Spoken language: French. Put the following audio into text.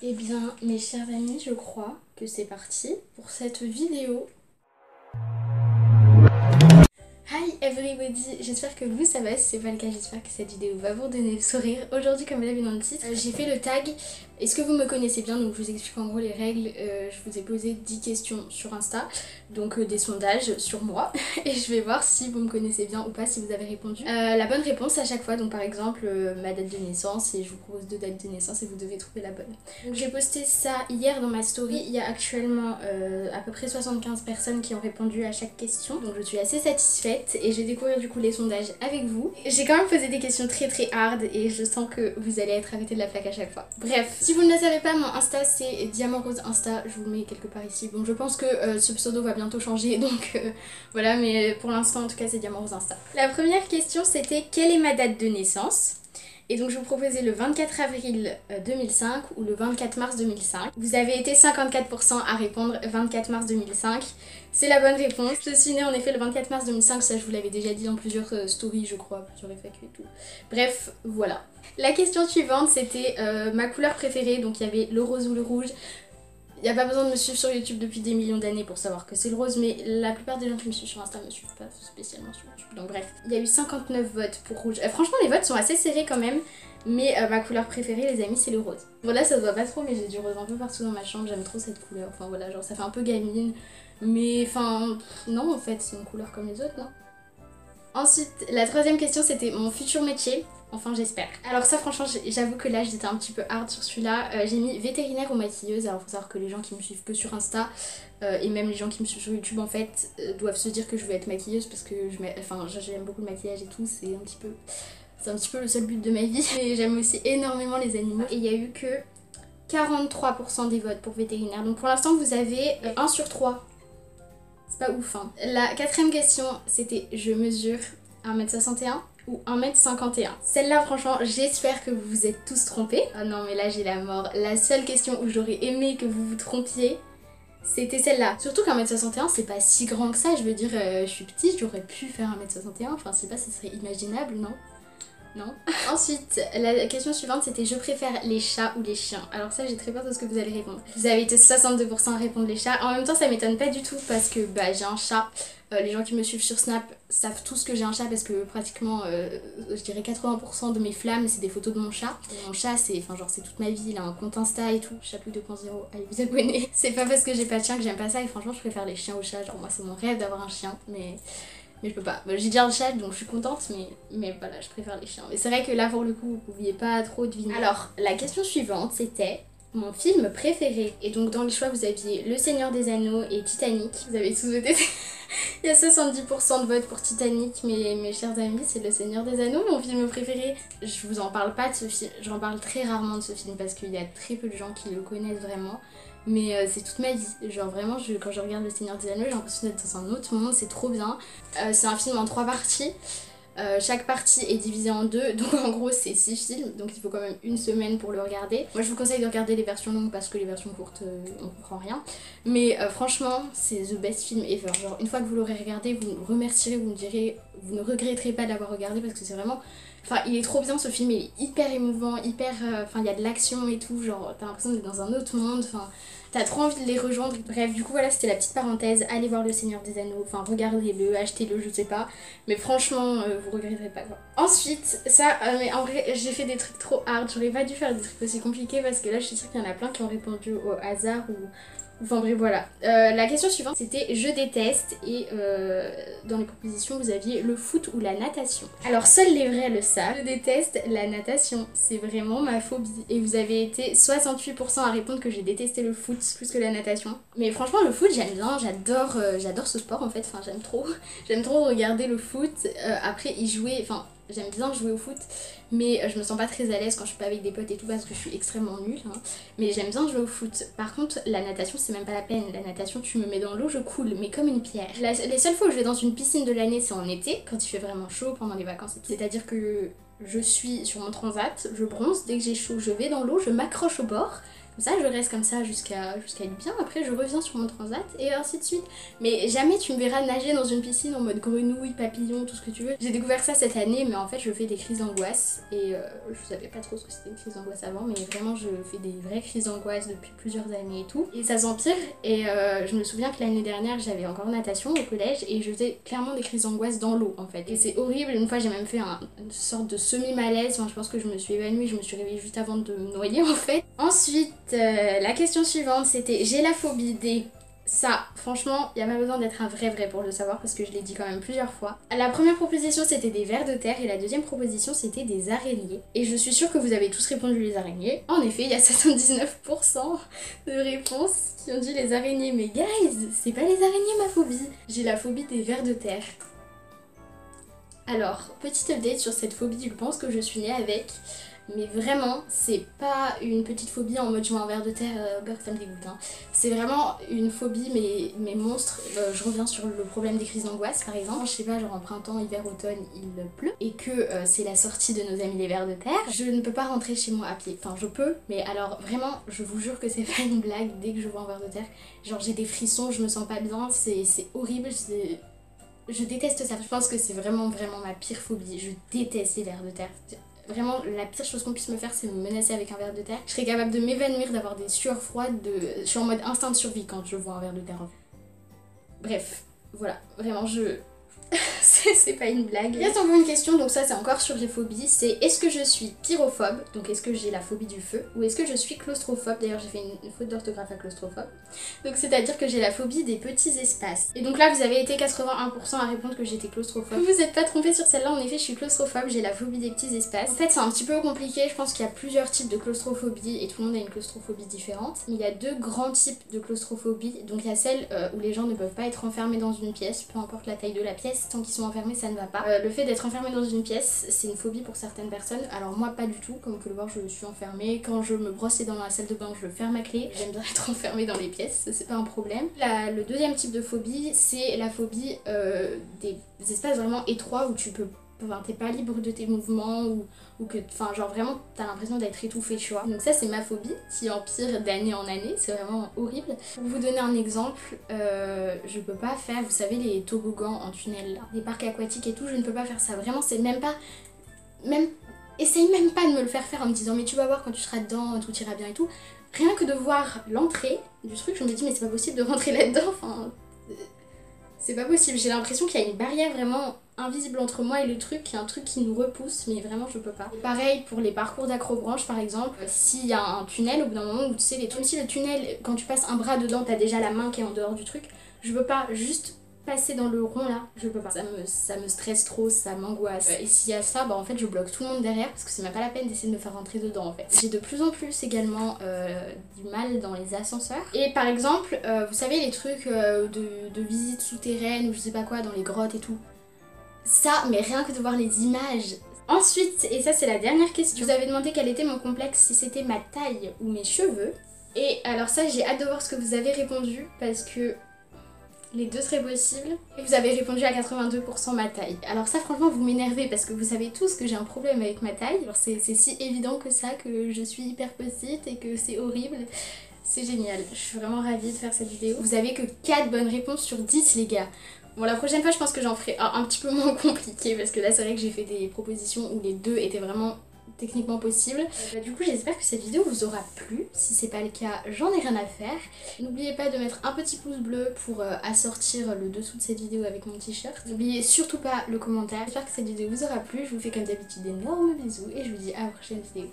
Eh bien, mes chers amis, je crois que c'est parti pour cette vidéo. Hi everybody, j'espère que vous ça va, si c'est pas le cas j'espère que cette vidéo va vous donner le sourire. Aujourd'hui comme vous l'avez dans le titre, j'ai fait le tag est-ce que vous me connaissez bien, donc je vous explique en gros les règles. Je vous ai posé 10 questions sur Insta, donc des sondages sur moi et je vais voir si vous me connaissez bien ou pas, si vous avez répondu la bonne réponse à chaque fois. Donc par exemple ma date de naissance, et je vous propose 2 dates de naissance et vous devez trouver la bonne. Donc j'ai posté ça hier dans ma story, il y a actuellement à peu près 75 personnes qui ont répondu à chaque question, donc je suis assez satisfaite et je vais découvrir du coup les sondages avec vous. J'ai quand même posé des questions très hard et je sens que vous allez être arrêté de la plaque à chaque fois. Bref, si vous ne le savez pas, mon Insta c'est Diamant Rose Insta, je vous le mets quelque part ici. Bon, je pense que ce pseudo va bientôt changer, donc voilà, mais pour l'instant en tout cas c'est Diamant Rose Insta. La première question c'était quelle est ma date de naissance? Et donc je vous proposais le 24 avril 2005 ou le 24 mars 2005. Vous avez été 54% à répondre 24 mars 2005. C'est la bonne réponse. Je suis née en effet le 24 mars 2005, ça je vous l'avais déjà dit dans plusieurs stories je crois, plusieurs FAQ et tout. Bref, voilà. La question suivante c'était ma couleur préférée, donc il y avait le rose ou le rouge. Il n'y a pas besoin de me suivre sur YouTube depuis des millions d'années pour savoir que c'est le rose, mais la plupart des gens qui me suivent sur Insta me suivent pas spécialement sur YouTube. Donc bref, il y a eu 59 votes pour rouge. Franchement les votes sont assez serrés quand même, mais ma couleur préférée les amis c'est le rose. Bon là ça se voit pas trop, mais j'ai du rose un peu partout dans ma chambre, j'aime trop cette couleur. Enfin voilà, genre ça fait un peu gamine, mais enfin non en fait c'est une couleur comme les autres, non? Ensuite, la troisième question c'était mon futur métier, enfin j'espère. Alors ça franchement j'avoue que là j'étais un petit peu hard sur celui-là. J'ai mis vétérinaire ou maquilleuse. Alors faut savoir que les gens qui me suivent que sur Insta et même les gens qui me suivent sur YouTube en fait doivent se dire que je veux être maquilleuse parce que j'aime beaucoup le maquillage et tout, c'est un petit peu le seul but de ma vie. Et j'aime aussi énormément les animaux. Et il y a eu que 43% des votes pour vétérinaire. Donc pour l'instant vous avez 1 sur 3. C'est pas ouf hein. La quatrième question c'était je mesure 1m61 ou 1m51. Celle-là franchement j'espère que vous vous êtes tous trompés. Oh non mais là j'ai la mort. La seule question où j'aurais aimé que vous vous trompiez c'était celle-là. Surtout qu'1m61 c'est pas si grand que ça, je veux dire je suis petite, j'aurais pu faire 1m61, enfin je sais pas, ça serait imaginable, non? Non. Ensuite, la question suivante c'était je préfère les chats ou les chiens. Alors ça j'ai très peur de ce que vous allez répondre. Vous avez été 62% à répondre les chats. En même temps ça m'étonne pas du tout parce que bah j'ai un chat. Les gens qui me suivent sur Snap savent tous que j'ai un chat parce que pratiquement je dirais 80% de mes flammes c'est des photos de mon chat. Et mon chat c'est toute ma vie, il a un compte Insta et tout. Chaplou 2.0, allez vous abonner. C'est pas parce que j'ai pas de chien que j'aime pas ça et franchement je préfère les chiens aux chats. Genre moi c'est mon rêve d'avoir un chien mais je peux pas. J'ai déjà un chat donc je suis contente mais voilà je préfère les chiens. Mais c'est vrai que là pour le coup vous pouviez pas trop deviner. Alors la question suivante c'était mon film préféré. Et donc dans les choix vous aviez Le Seigneur des Anneaux et Titanic. Vous avez tous voté. Il y a 70% de votes pour Titanic, mais mes chers amis, c'est Le Seigneur des Anneaux, mon film préféré. Je vous en parle pas de ce film, j'en parle très rarement de ce film parce qu'il y a très peu de gens qui le connaissent vraiment. Mais c'est toute ma vie, genre vraiment quand je regarde Le Seigneur des Anneaux j'ai l'impression d'être dans un autre monde, c'est trop bien. C'est un film en 3 parties. Chaque partie est divisée en 2, donc en gros c'est 6 films, donc il faut quand même une semaine pour le regarder. Moi je vous conseille de regarder les versions longues parce que les versions courtes on comprend rien. Mais franchement c'est the best film ever, genre une fois que vous l'aurez regardé vous me remercierez, vous me direz, vous ne regretterez pas de l'avoir regardé parce que c'est vraiment... Enfin il est trop bien ce film, il est hyper émouvant, hyper... Enfin il y a de l'action et tout, genre t'as l'impression d'être dans un autre monde, enfin... T'as trop envie de les rejoindre. Bref, du coup voilà, c'était la petite parenthèse. Allez voir Le Seigneur des Anneaux, enfin regardez-le, achetez-le, je sais pas. Mais franchement, vous regretterez pas quoi. Ensuite, ça, mais en vrai, j'ai fait des trucs trop hard. J'aurais pas dû faire des trucs aussi compliqués parce que là, je suis sûre qu'il y en a plein qui ont répondu au hasard ou... Enfin bref voilà. La question suivante c'était je déteste et dans les propositions vous aviez le foot ou la natation. Alors seuls les vrais le savent, je déteste la natation, c'est vraiment ma phobie. Et vous avez été 68% à répondre que j'ai détesté le foot plus que la natation. Mais franchement le foot j'aime bien, j'adore ce sport en fait, enfin j'aime trop. J'aime trop regarder le foot, après y jouer, enfin... J'aime bien jouer au foot, mais je me sens pas très à l'aise quand je suis pas avec des potes et tout parce que je suis extrêmement nulle. Hein. Mais j'aime bien jouer au foot. Par contre, la natation, c'est même pas la peine. La natation, tu me mets dans l'eau, je coule, mais comme une pierre. Les seules fois où je vais dans une piscine de l'année, c'est en été, quand il fait vraiment chaud, pendant les vacances. C'est-à-dire que je suis sur mon transat, je bronze, dès que j'ai chaud, je vais dans l'eau, je m'accroche au bord. Comme ça je reste comme ça jusqu'à être bien, après je reviens sur mon transat et ainsi de suite. Mais jamais tu me verras nager dans une piscine en mode grenouille, papillon, tout ce que tu veux. J'ai découvert ça cette année, mais en fait je fais des crises d'angoisse et je savais pas trop ce que c'était une crise d'angoisse avant, mais vraiment je fais des vraies crises d'angoisse depuis plusieurs années et tout. Et ça s'empire et je me souviens que l'année dernière j'avais encore natation au collège et je faisais clairement des crises d'angoisse dans l'eau en fait. Et c'est horrible, une fois j'ai même fait une sorte de semi-malaise, enfin, je pense que je me suis évanouie, je me suis réveillée juste avant de me noyer en fait. Ensuite, la question suivante c'était j'ai la phobie des... Ça, franchement, il n'y a pas besoin d'être un vrai pour le savoir parce que je l'ai dit quand même plusieurs fois. La première proposition c'était des vers de terre et la deuxième proposition c'était des araignées. Et je suis sûre que vous avez tous répondu les araignées. En effet, il y a 79% de réponses qui ont dit les araignées. Mais guys, c'est pas les araignées ma phobie. J'ai la phobie des vers de terre. Alors, petit update sur cette phobie, je pense que je suis née avec. Mais vraiment, c'est pas une petite phobie en mode je vois un ver de terre, ça me dégoûte. Hein. C'est vraiment une phobie, mais monstre. Je reviens sur le problème des crises d'angoisse par exemple. Je sais pas, genre en printemps, hiver, automne, il pleut. Et que c'est la sortie de nos amis les vers de terre. Je ne peux pas rentrer chez moi à pied. Enfin, je peux, mais alors vraiment, je vous jure que c'est pas une blague dès que je vois un ver de terre. Genre j'ai des frissons, je me sens pas bien, c'est horrible. Je déteste ça. Je pense que c'est vraiment ma pire phobie. Je déteste les vers de terre. Vraiment, la pire chose qu'on puisse me faire, c'est me menacer avec un ver de terre. Je serais capable de m'évanouir, d'avoir des sueurs froides, je suis en mode instinct de survie quand je vois un ver de terre. Bref, voilà, vraiment c'est pas une blague. Il reste encore une question, donc ça c'est encore sur les phobies, c'est est-ce que je suis pyrophobe, donc est-ce que j'ai la phobie du feu, ou est-ce que je suis claustrophobe, d'ailleurs j'ai fait une faute d'orthographe à claustrophobe, donc c'est à dire que j'ai la phobie des petits espaces. Et donc là vous avez été 81% à répondre que j'étais claustrophobe. Vous vous êtes pas trompé sur celle-là, en effet je suis claustrophobe, j'ai la phobie des petits espaces. En fait c'est un petit peu compliqué, je pense qu'il y a plusieurs types de claustrophobie et tout le monde a une claustrophobie différente, mais il y a deux grands types de claustrophobie, donc il y a celle où les gens ne peuvent pas être enfermés dans une pièce, peu importe la taille de la pièce, tant qu'ils sont enfermés ça ne va pas. Le fait d'être enfermé dans une pièce, c'est une phobie pour certaines personnes. Alors moi pas du tout, comme vous pouvez le voir je suis enfermée. Quand je me brosse les dents dans la salle de bain, je ferme ma clé. J'aime bien être enfermée dans les pièces, c'est pas un problème. Le deuxième type de phobie, c'est la phobie des espaces vraiment étroits où tu peux... Enfin, t'es pas libre de tes mouvements ou que, enfin genre vraiment t'as l'impression d'être étouffé, tu vois. Donc ça c'est ma phobie qui empire d'année en année, c'est vraiment horrible. Pour vous donner un exemple, je peux pas faire, vous savez les toboggans en tunnel là, les parcs aquatiques et tout, je ne peux pas faire ça. Vraiment c'est même pas, essaye même pas de me le faire faire en me disant mais tu vas voir quand tu seras dedans, tout ira bien et tout. Rien que de voir l'entrée du truc, je me dis mais c'est pas possible de rentrer là-dedans, enfin... C'est pas possible, j'ai l'impression qu'il y a une barrière vraiment invisible entre moi et le truc, il y a un truc qui nous repousse, mais vraiment je peux pas. Et pareil pour les parcours d'acrobranche par exemple, s'il y a un tunnel au bout d'un moment où tu sais, si le tunnel, quand tu passes un bras dedans, t'as déjà la main qui est en dehors du truc, je peux pas juste passer dans le rond là, je peux pas. Ça me stresse trop, ça m'angoisse. Et s'il y a ça, bah en fait je bloque tout le monde derrière parce que c'est même pas la peine d'essayer de me faire rentrer dedans en fait. J'ai de plus en plus également du mal dans les ascenseurs. Et par exemple, vous savez les trucs de visite souterraine ou je sais pas quoi dans les grottes et tout. Ça, mais rien que de voir les images. Ensuite, et ça c'est la dernière question, je vous avais demandé quel était mon complexe, si c'était ma taille ou mes cheveux. Et alors ça j'ai hâte de voir ce que vous avez répondu parce que les deux seraient possibles. Et vous avez répondu à 82% ma taille. Alors ça franchement vous m'énervez parce que vous savez tous que j'ai un problème avec ma taille. Alors c'est si évident que ça, que je suis hyper petite et que c'est horrible. C'est génial, je suis vraiment ravie de faire cette vidéo. Vous avez que 4 bonnes réponses sur 10 les gars. Bon la prochaine fois je pense que j'en ferai un petit peu moins compliqué parce que là c'est vrai que j'ai fait des propositions où les deux étaient vraiment techniquement possible. Du coup j'espère que cette vidéo vous aura plu. Si c'est pas le cas, j'en ai rien à faire. N'oubliez pas de mettre un petit pouce bleu pour assortir le dessous de cette vidéo avec mon t-shirt. N'oubliez surtout pas le commentaire. J'espère que cette vidéo vous aura plu. Je vous fais comme d'habitude d'énormes bisous et je vous dis à la prochaine vidéo.